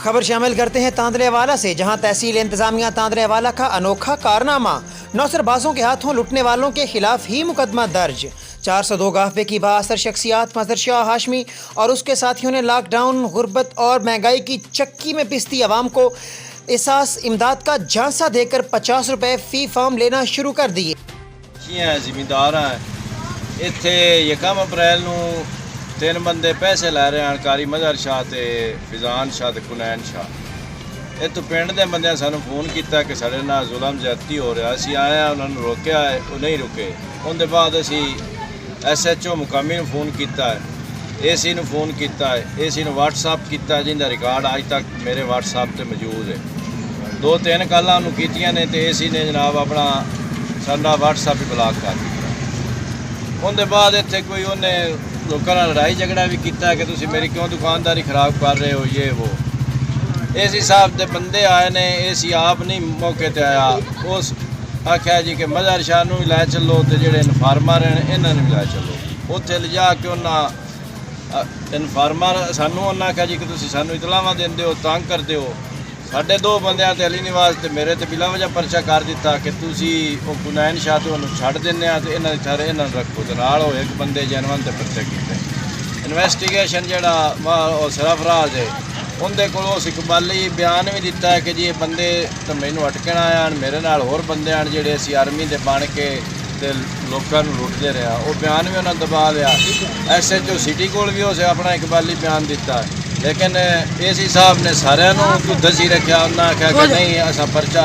खबर शामिल करते हैं तांदरेवाला से, जहां तहसील इंतजामिया तांदरेवाला का अनोखा कारनामा। नौसरबाजों के हाथों लुटने वालों के खिलाफ ही मुकदमा दर्ज। 402 गाफे की बाअसर शख्सियात मजहर शाह हाशमी और उसके साथियों ने लॉकडाउन, गुर्बत और महंगाई की चक्की में पिसती आवाम को एहसास इमदाद का झांसा देकर 50 रुपए फी फार्म लेना शुरू कर दिए। जिमीदार इत्थे 1 अप्रैल ਨੂੰ 3 ਬੰਦੇ ਪੈਸੇ ਲੈ ਰਹੇ ਹਨ, कारी मजहर शाह ਤੇ ਫਿਜ਼ਾਨ शाह ਤੇ ਕੁਨੈਨ शाह। ਇੱਥੋਂ ਪਿੰਡ ਦੇ ਬੰਦਿਆਂ ਸਾਨੂੰ ਫੋਨ ਕੀਤਾ ਕਿ ਸਾਡੇ ਨਾਲ ਜ਼ੁਲਮ ਜ਼ਿਆਦਤੀ ਹੋ ਰਿਹਾ। ਅਸੀਂ ਆਏ ਆ, ਉਹਨਾਂ ਨੂੰ ਰੋਕਿਆ ਹੈ, ਉਹ ਨਹੀਂ ਰੁਕੇ। ਉਹਦੇ ਬਾਅਦ ਅਸੀਂ SHO ਮੁਕਾਮੀ ਨੂੰ ਫੋਨ ਕੀਤਾ ਹੈ, AC ਨੂੰ ਫੋਨ ਕੀਤਾ ਹੈ, AC ਨੂੰ WhatsApp ਕੀਤਾ, ਜਿੰਦਾ ਰਿਕਾਰਡ ਅੱਜ ਤੱਕ ਮੇਰੇ WhatsApp ਤੇ ਮੌਜੂਦ ਹੈ। 2-3 ਕਾਲਾਂ ਨੂੰ ਕੀਤੀਆਂ ਨੇ ਤੇ AC ਨੇ ਜਨਾਬ ਆਪਣਾ ਸਾਡਾ WhatsApp ਹੀ ਬਲਾਕ ਕਰ ਦਿੱਤਾ। ਉਹਦੇ ਬਾਅਦ ਇੱਥੇ ਕੋਈ ਉਹਨੇ ਲੋਕਾਂ ਨਾਲ ਲੜਾਈ ਝਗੜਾ ਵੀ ਕੀਤਾ ਕਿ ਤੁਸੀਂ ਮੇਰੀ ਕਿਉਂ ਦੁਕਾਨਦਾਰੀ ਖਰਾਬ ਕਰ ਰਹੇ ਹੋ, ਇਹ वो। AC ਸਾਹਿਬ ਦੇ ਬੰਦੇ ਆਏ ਨੇ, AC ਆਪ ਨਹੀਂ ਮੌਕੇ ਤੇ ਆਇਆ। ਉਸ ਆਖਿਆ ਜੀ ਕਿ ਮਜ਼ਹਰ ਸ਼ਾਹ ਨੂੰ ਵੀ ਲੈ ਚੱਲੋ ਤੇ ਜਿਹੜੇ ਇਨਫਾਰਮਰ ਨੇ ਇਹਨਾਂ ਨੂੰ ਵੀ ਲੈ ਚੱਲੋ। ਉੱਥੇ ਲਿਜਾ ਕੇ ਉਹਨਾਂ ਇਨਫਾਰਮਰ ਸਾਨੂੰ ਉਹਨਾਂ ਆਖਿਆ ਜੀ ਕਿ ਤੁਸੀਂ ਸਾਨੂੰ ਇਤਲਾਵਾਂ ਦਿੰਦੇ ਹੋ, ਤੰਗ ਕਰਦੇ ਹੋ। ਸਾਡੇ 2 ਬੰਦਿਆਂ ਤੇ ਅਲੀ ਨਿਵਾਜ਼ ਤੇ ਮੇਰੇ ਤੇ ਬਿਲਾ ਵਜ੍ਹਾ ਪਰਚਾ ਕਰ ਦਿੱਤਾ ਕਿ ਤੁਸੀਂ ਉਹ ਕੁਨੈਨ ਸ਼ਾਹ ਤੋਂ ਉਹਨੂੰ ਛੱਡ ਦਿੰਦੇ ਆ ਤੇ ਇਹਨਾਂ ਦੇ ਸਾਰੇ ਇਹਨਾਂ ਨੂੰ ਰੱਖੋ। ਤੇ ਨਾਲ ਉਹ 1 ਬੰਦੇ ਜਨਵੰਤ ਤੇ ਪਰਚਾ ਕੀਤੇ। ਇਨਵੈਸਟੀਗੇਸ਼ਨ ਜਿਹੜਾ ਉਹ ਸਰਫਰਾਜ਼ ਹੈ, ਉਹਦੇ ਕੋਲ ਉਸ ਇਕਬਾਲੀ ਬਿਆਨ ਵੀ ਦਿੱਤਾ ਹੈ ਕਿ ਜੀ ਇਹ ਬੰਦੇ ਤਾਂ ਮੈਨੂੰ ਅਟਕਣ ਆਏ ਹਨ, ਮੇਰੇ ਨਾਲ ਹੋਰ ਬੰਦੇ ਹਨ ਜਿਹੜੇ ਅਸੀਂ ਆਰਮੀ ਦੇ ਬਣ ਕੇ ਤੇ ਲੋਕਾਂ ਨੂੰ ਲੁੱਟਦੇ ਰਿਹਾ। ਉਹ ਬਿਆਨ ਵੀ ਉਹਨਾਂ ਦਬਾ ਲਿਆ। SHO ਸਿਟੀ ਕੋਲ ਵੀ ਉਸ ਆਪਣਾ ਇਕਬਾਲੀ ਬਿਆਨ ਦਿੱਤਾ, लेकिन AC साहब ने सारिਆਂ ਨੂੰ दसी रखा। उन्हें आख्या कि नहीं असा परचा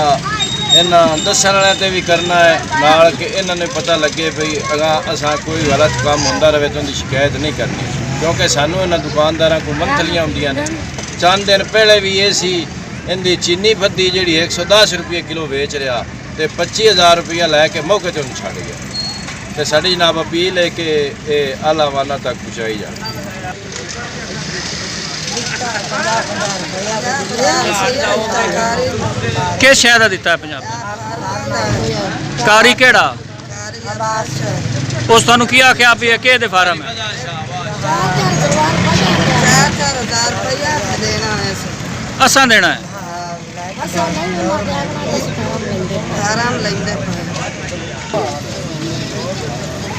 इन्हों दसन वाले ते भी करना है नाल कि इन्होंने पता लगे भई अगर असा कोई गलत काम होंदा रहे तो उनकी शिकायत नहीं करनी, क्योंकि सानू इन्होंने दुकानदारों को मंथलियां होंदियां ने। चंद दिन पहले भी AC इनकी चीनी भद्दी जी 110 रुपये किलो बेच रहा तो 25,000 रुपया लैके मौके पर छड़ गया। तो साड़ी जनाब अपील है कि यह आला वाला तक पहुँचाई जाए। किस शहर का दिता है पंजाब? कारी केड़ा उस थानू की आख्या भी के दे फार्म है? असा देना है।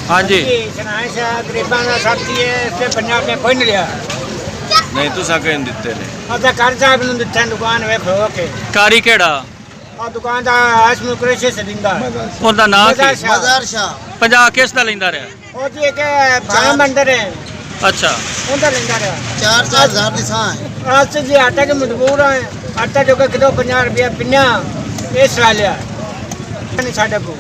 हाँ जी गरीबां दा साथी है, इस पंजाब में कोई नहीं लिया। नहीं तुसा कहन दिते ने अदा कार साहब ने दिता दुकान वे खो के। कारी केड़ा आ दुकान दा आसम कुरैशी से दिंदा। ओदा नाम की मजहर शाह। 50 किस दा लेंदा रहा? ओ जी के भाई मंदिर है। अच्छा उनदा लेंदा रहा। 4-4 दी सां है। आज से जी आटा के मजबूर है। आटा जो के किलो 50 रुपया पिन्या इस वाले नहीं साडे को